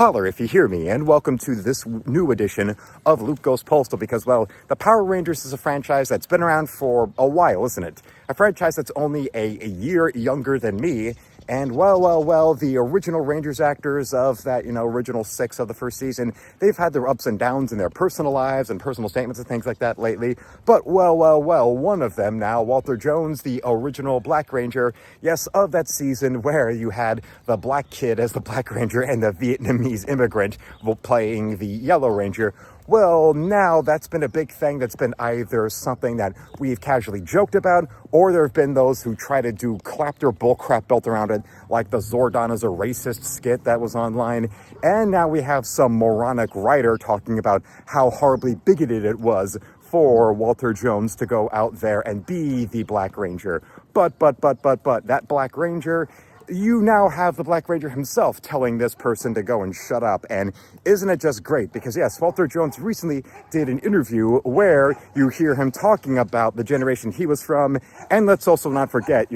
Holler if you hear me, and welcome to this new edition of Luke Goes Postal, because, well, the Power Rangers is a franchise that's been around for a while, isn't it? A franchise that's only a year younger than me, and well, the original Rangers actors of that, original 6 of the first season, they've had their ups and downs in their personal lives and personal statements and things like that lately. But well, one of them now, Walter Jones, the original Black Ranger, yes, of that season where you had the black kid as the Black Ranger and the Vietnamese immigrant playing the Yellow Ranger. Well, now that's been a big thing that's been either something that we've casually joked about, or there have been those who try to clap their bullcrap built around it, like the Zordon is a racist skit that was online. And now we have some moronic writer talking about how horribly bigoted it was for Walter Jones to go out there and be the Black Ranger. But, that Black Ranger, you now have the Black Ranger himself telling this person to go and shut up. And isn't it just great? Because yes, Walter Jones recently did an interview where you hear him talking about the generation he was from. And let's also not forget,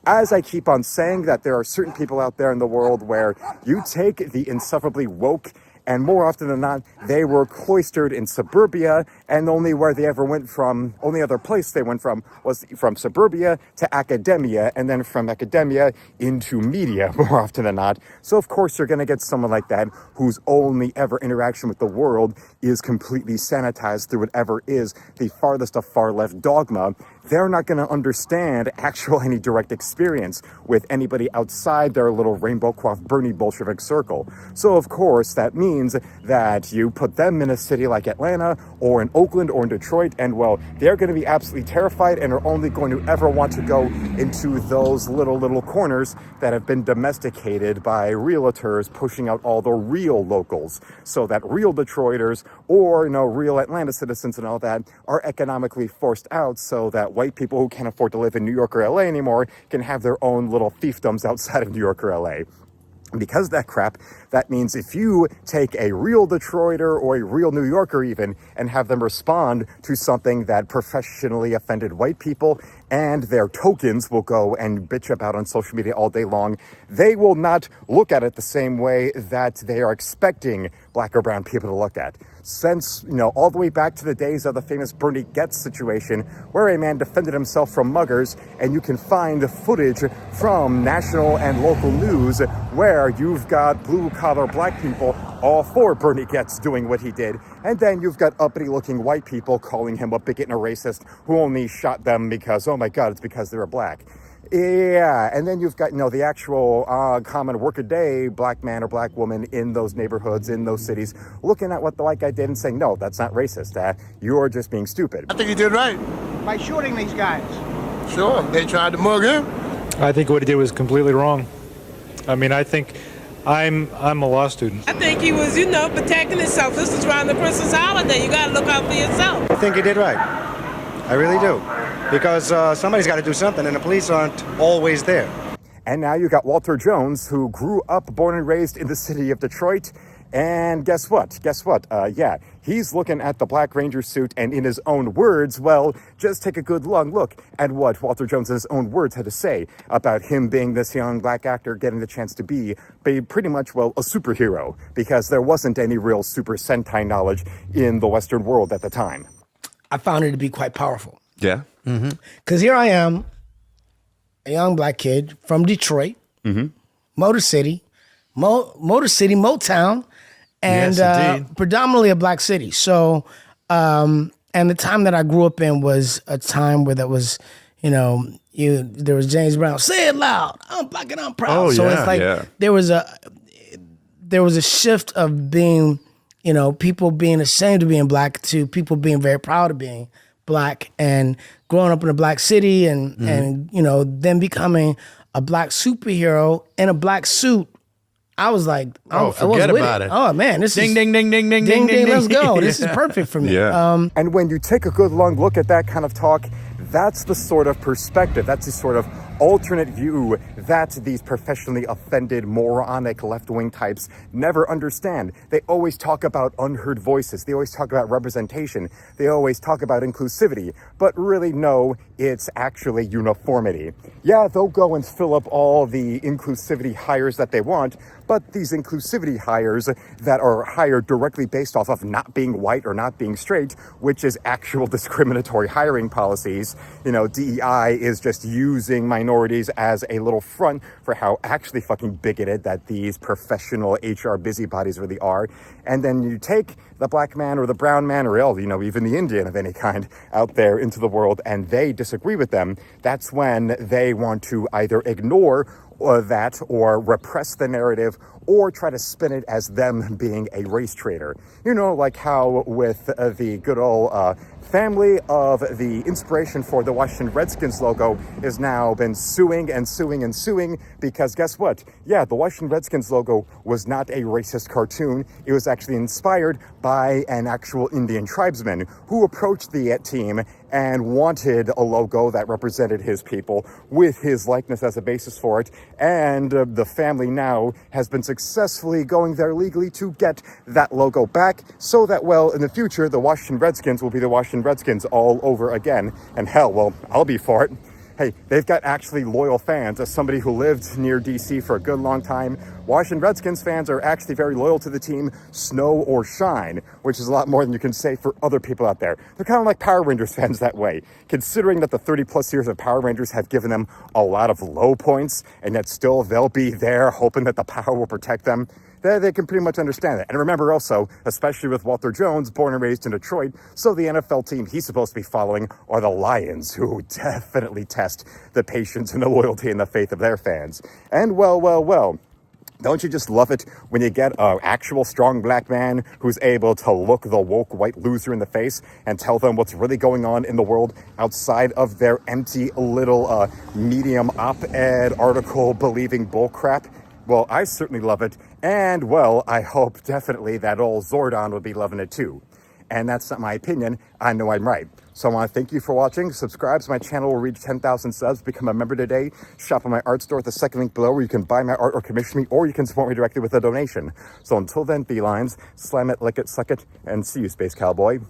as I keep on saying, that there are certain people out there in the world where you take the insufferably woke, and more often than not, they were cloistered in suburbia, and only other place they went from was from suburbia to academia, and then from academia into media, more often than not. So of course you're going to get someone like that whose only ever interaction with the world is completely sanitized through whatever is the farthest of far left dogma. They're not going to understand any direct experience with anybody outside their little rainbow-coiffed Bernie Bolshevik circle. So of course that means that you put them in a city like Atlanta or in Oakland or in Detroit, and well, they're going to be absolutely terrified and are only going to ever want to go into those little corners that have been domesticated by realtors pushing out all the real locals, so that real Detroiters or real Atlanta citizens and all that are economically forced out, so that white people who can't afford to live in New York or LA anymore can have their own little fiefdoms outside of New York or LA. Because of that crap, that means if you take a real Detroiter or a real New Yorker even and have them respond to something that professionally offended white people, and their tokens will go and bitch about on social media all day long, they will not look at it the same way that they are expecting black or brown people to look at. Since, all the way back to the days of the famous Bernie Goetz situation, where a man defended himself from muggers, and you can find footage from national and local news where you've got blue-collar black people all for Bernie Goetz doing what he did, and then you've got uppity-looking white people calling him a bigot and a racist who only shot them because, oh my God, it's because they were black. Yeah, and then you've got, the actual common workaday black man or black woman in those neighborhoods, in those cities, looking at what the white guy did and saying, no, that's not racist. You're just being stupid. I think he did right. By shooting these guys. Sure, they tried to mug him. I think what he did was completely wrong. I think I'm a law student. I think he was, protecting himself. This is around the Christmas holiday. You got to look out for yourself. I think he did right. I really do. Because somebody's got to do something, and the police aren't always there. And now you got Walter Jones, who grew up, born and raised in the city of Detroit. And guess what? He's looking at the Black Ranger suit, and in his own words, well, just take a good long look at what Walter Jones in his own words had to say about him being this young black actor getting the chance to be pretty much, a superhero, because there wasn't any real Super Sentai knowledge in the Western world at the time. I found it to be quite powerful. Yeah. Because here I am, a young black kid from Detroit, Motor City, Motown, and predominantly a black city. So, and the time that I grew up in was a time where that was, there was James Brown, say it loud, I'm black and I'm proud. Oh, so yeah, it's like there was a shift of being, people being ashamed of being black to people being very proud of being black, and growing up in a black city and then becoming a black superhero in a black suit. I was like, forget about it. Oh man, this ding, is ding, ding, ding, ding, ding, ding, let's go. This is perfect for me. Yeah. And when you take a good long look at that kind of talk, that's the sort of perspective, that's the sort of alternate view that these professionally offended, moronic left-wing types never understand. They always talk about unheard voices. They always talk about representation. They always talk about inclusivity. But really, no, it's actually uniformity. Yeah, they'll go and fill up all the inclusivity hires that they want, but these inclusivity hires that are hired directly based off of not being white or not being straight, which is actual discriminatory hiring policies. You know, DEI is just using minorities as a little front for how actually fucking bigoted that these professional HR busybodies really are. And then you take the black man or the brown man or, you know, even the Indian of any kind out there into the world and they disagree with them. That's when they want to either ignore that or repress the narrative or try to spin it as them being a race traitor. You know, like how with the good old family of the inspiration for the Washington Redskins logo is now been suing and suing and suing because guess what? Yeah, the Washington Redskins logo was not a racist cartoon. It was actually inspired by an actual Indian tribesman who approached the team and wanted a logo that represented his people with his likeness as a basis for it. And the family now has been successfully going there legally to get that logo back so that, well, in the future, the Washington Redskins will be the Washington Redskins all over again. And hell, well, I'll be for it. Hey, they've got actually loyal fans. As somebody who lived near DC for a good long time, Washington Redskins fans are actually very loyal to the team, snow or shine, which is a lot more than you can say for other people out there. They're kind of like Power Rangers fans that way. Considering that the 30 plus years of Power Rangers have given them a lot of low points, and yet still they'll be there hoping that the power will protect them, they can pretty much understand that. And remember also, especially with Walter Jones, born and raised in Detroit, so the NFL team he's supposed to be following are the Lions, who definitely test the patience and the loyalty and the faith of their fans. And well, don't you just love it when you get an actual strong black man who's able to look the woke white loser in the face and tell them what's really going on in the world outside of their empty little Medium op-ed article believing bullcrap? Well, I certainly love it. And, well, I hope definitely that old Zordon will be loving it too. And that's not my opinion. I know I'm right. So I want to thank you for watching. Subscribe so my channel will reach 10,000 subs. Become a member today. Shop on my art store at the second link below where you can buy my art or commission me, or you can support me directly with a donation. So until then, felines, slam it, lick it, suck it, and see you, Space Cowboy.